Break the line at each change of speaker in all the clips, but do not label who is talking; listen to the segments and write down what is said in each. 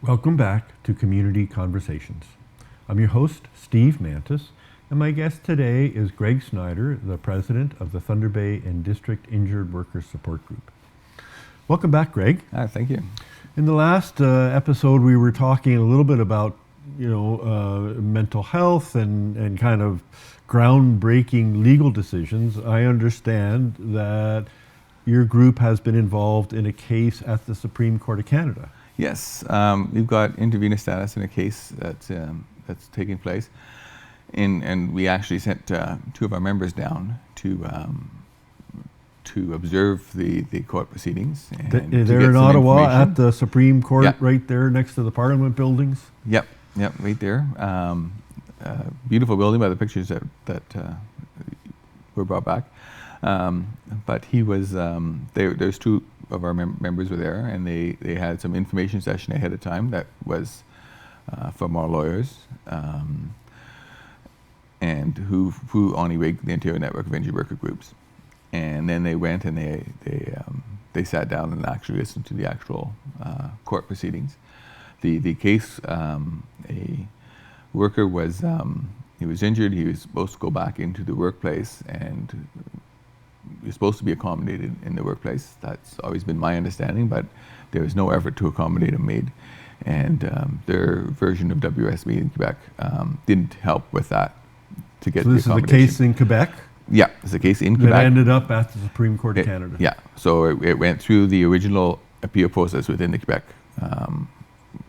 Welcome back to Community Conversations. I'm your host, Steve Mantis, and my guest today is Greg Snider, the president of the Thunder Bay and District Injured Workers Support Group. Welcome back, Greg.
Thank you.
In the last episode, we were talking a little bit about, mental health and kind of groundbreaking legal decisions. I understand that your group has been involved in a case at the Supreme Court of Canada.
Yes, we've got intervenor status in a case that's taking place, and we actually sent two of our members down to observe the court proceedings. And
They're in Ottawa at the Supreme Court, right there next to the Parliament buildings.
Yep, right there. Beautiful building by the pictures that were brought back. But he was there's two of our members were there, and they had some information session ahead of time that was from our lawyers, and who only the Ontario Network of Injured Worker Groups. And then they went and they sat down and actually listened to the actual court proceedings. The case, a worker was he was injured. He was supposed to go back into the workplace, and he was supposed to be accommodated in the workplace. That's always been my understanding, but there was no effort to accommodate him made, and their version of WSB in Quebec didn't help with that to get the accommodation.
So this is a case in Quebec?
Yeah, it's a case in Quebec.
That ended up at the Supreme Court of Canada.
Yeah, so it went through the original appeal process within the Quebec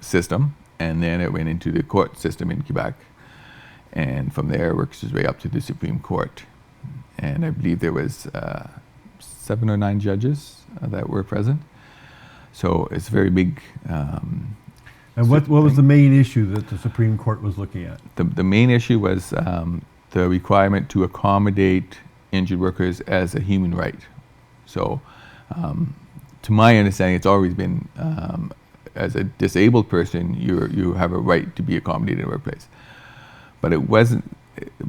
system, and then it went into the court system in Quebec, and from there works its way up to the Supreme Court. And I believe there was 7 or 9 judges that were present. So it's very big.
And what was the main issue that the Supreme Court was looking at?
The main issue was the requirement to accommodate injured workers as a human right. So to my understanding, it's always been as a disabled person, you have a right to be accommodated in the workplace. But it wasn't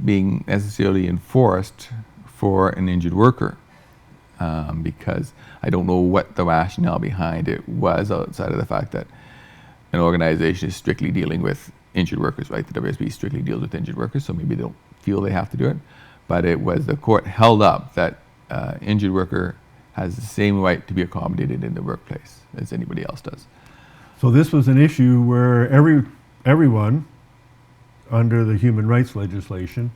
being necessarily enforced for an injured worker, because I don't know what the rationale behind it was, outside of the fact that an organization is strictly dealing with injured workers, right? The WSB strictly deals with injured workers, so maybe they don't feel they have to do it. But it was the court held up that injured worker has the same right to be accommodated in the workplace as anybody else does.
So this was an issue where everyone under the human rights legislation,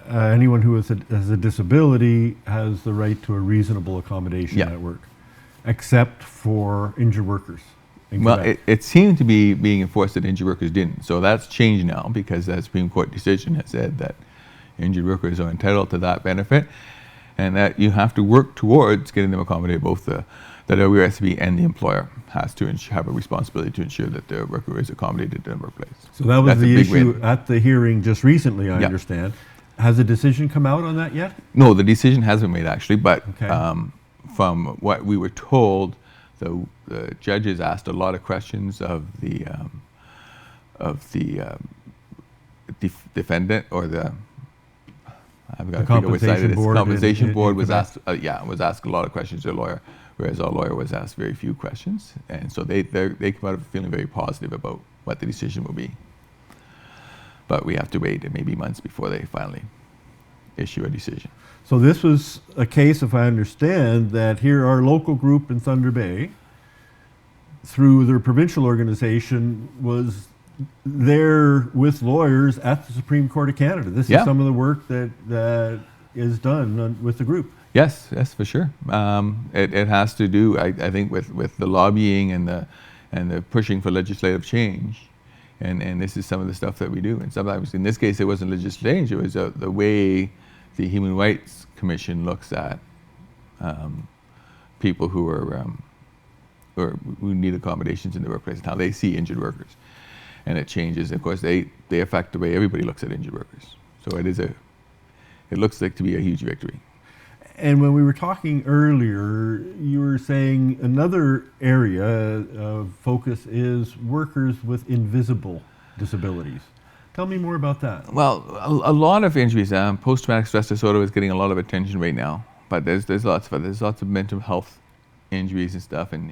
anyone who has a disability has the right to a reasonable accommodation at work, except for injured workers.
Well, it seemed to be being enforced that injured workers didn't. So that's changed now, because the Supreme Court decision has said that injured workers are entitled to that benefit, and that you have to work towards getting them accommodated. Both the WSB and the employer has to have a responsibility to ensure that the worker is accommodated in the workplace.
So that was the issue at the hearing just recently, I understand. Has a decision come out on that yet?
No, the decision hasn't been made actually, but from what we were told, the judges asked a lot of questions of the defendant, or I've got to figure which side it is. Compensation board was asked a lot of questions to the lawyer, whereas our lawyer was asked very few questions, and so they came out of feeling very positive about what the decision will be. But we have to wait maybe months before they finally issue a decision.
So this was a case, if I understand, that here our local group in Thunder Bay, through their provincial organization, was there with lawyers at the Supreme Court of Canada. This is some of the work that is done with the group.
Yes, for sure. It has to do, I think, with the lobbying and the pushing for legislative change. And this is some of the stuff that we do. And sometimes, in this case, it wasn't legislative change. It was the way the Human Rights Commission looks at people who need accommodations in the workplace, and how they see injured workers. And it changes. Of course, they affect the way everybody looks at injured workers. So it looks like to be a huge victory.
And when we were talking earlier, you were saying another area of focus is workers with invisible disabilities. Tell me more about that.
Well, a lot of injuries, post-traumatic stress disorder is getting a lot of attention right now, but there's lots of mental health injuries and stuff, and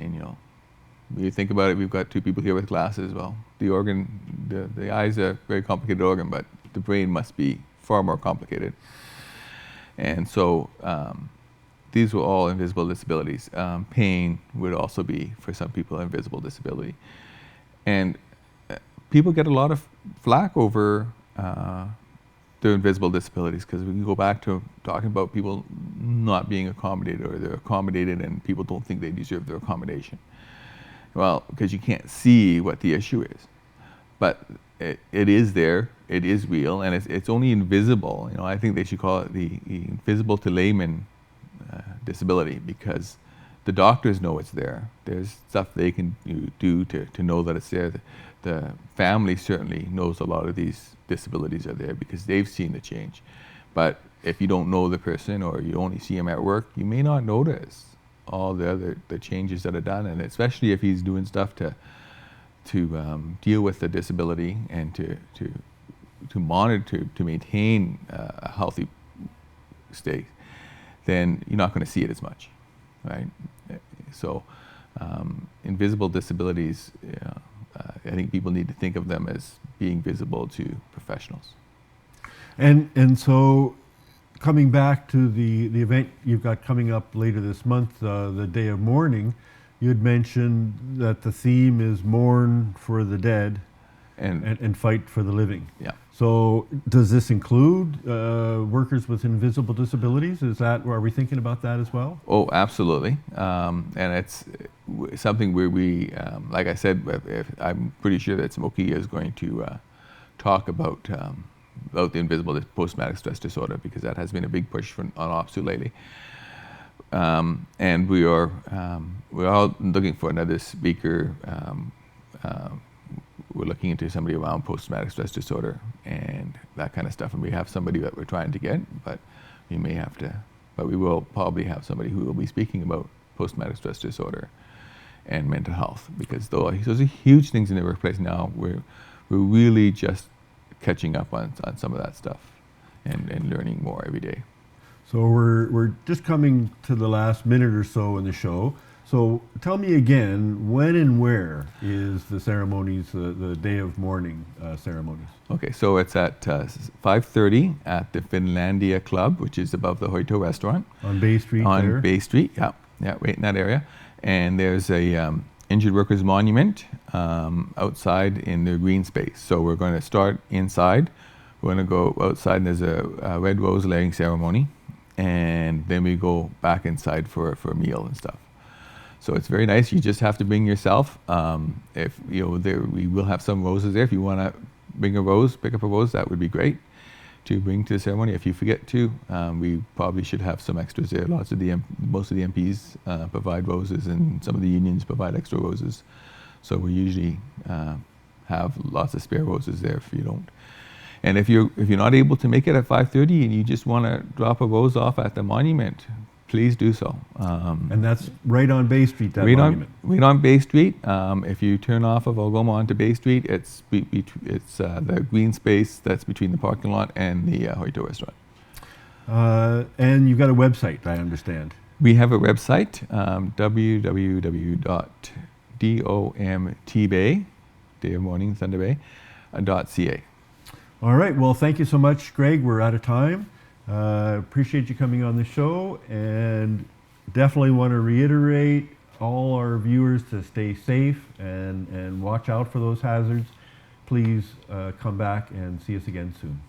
When you think about it, we've got two people here with glasses. Well, the organ, the eye's a very complicated organ, but the brain must be far more complicated. And so these were all invisible disabilities. Pain would also be, for some people, an invisible disability. And people get a lot of flack over their invisible disabilities, because we can go back to talking about people not being accommodated, or they're accommodated and people don't think they deserve their accommodation. Well, because you can't see what the issue is. But it is there, it is real, and it's only invisible. You know, I think they should call it the invisible to layman disability, because the doctors know it's there. There's stuff they can do to know that it's there. The family certainly knows a lot of these disabilities are there because they've seen the change. But if you don't know the person, or you only see him at work, you may not notice all the changes that are done, and especially if he's doing stuff to deal with the disability and to monitor, to maintain a healthy state, then you're not going to see it as much, right? So invisible disabilities, I think people need to think of them as being visible to professionals.
And so, coming back to the event you've got coming up later this month, the Day of Mourning, you had mentioned that the theme is mourn for the dead and fight for the living.
Yeah.
So does this include workers with invisible disabilities? Are we thinking about that as well?
Oh, absolutely. And it's something where we, like I said, I'm pretty sure that Smokey is going to talk about the invisible post-traumatic stress disorder, because that has been a big push on OPSU lately. And we're all looking for another speaker. We're looking into somebody around post-traumatic stress disorder and that kind of stuff. And we have somebody that we're trying to get, but we will probably have somebody who will be speaking about post-traumatic stress disorder and mental health, because those are huge things in the workplace now. We're really just catching up on some of that stuff and learning more every day.
So we're just coming to the last minute or so in the show. So tell me again, when and where is the ceremonies, the Day of Mourning ceremonies?
Okay, so it's at 5:30 at the Finlandia Club, which is above the Hoito restaurant.
On Bay Street
On
there?
Bay Street, yeah, right in that area. And there's a injured workers monument outside in the green space. So we're going to start inside. We're going to go outside, and there's a red rose laying ceremony. And then we go back inside for a meal and stuff. So it's very nice. You just have to bring yourself. If we will have some roses there. If you want to bring a rose, pick up a rose, that would be great to bring to the ceremony. If you forget to, we probably should have some extras there. Most of the MPs provide roses, and some of the unions provide extra roses. So we usually have lots of spare roses there if you don't. And if you're not able to make it at 5:30 and you just want to drop a rose off at the monument, please do so.
And that's right on Bay Street, that monument?
Right on Bay Street. If you turn off of Algoma onto Bay Street, it's the green space that's between the parking lot and the Hoito restaurant.
And you've got a website, I understand.
We have a website, www.domtbay, Day of Mourning, Thunder Bay, .ca.
All right, well, thank you so much, Greg. We're out of time. Appreciate you coming on the show, and definitely want to reiterate all our viewers to stay safe and watch out for those hazards. Please come back and see us again soon.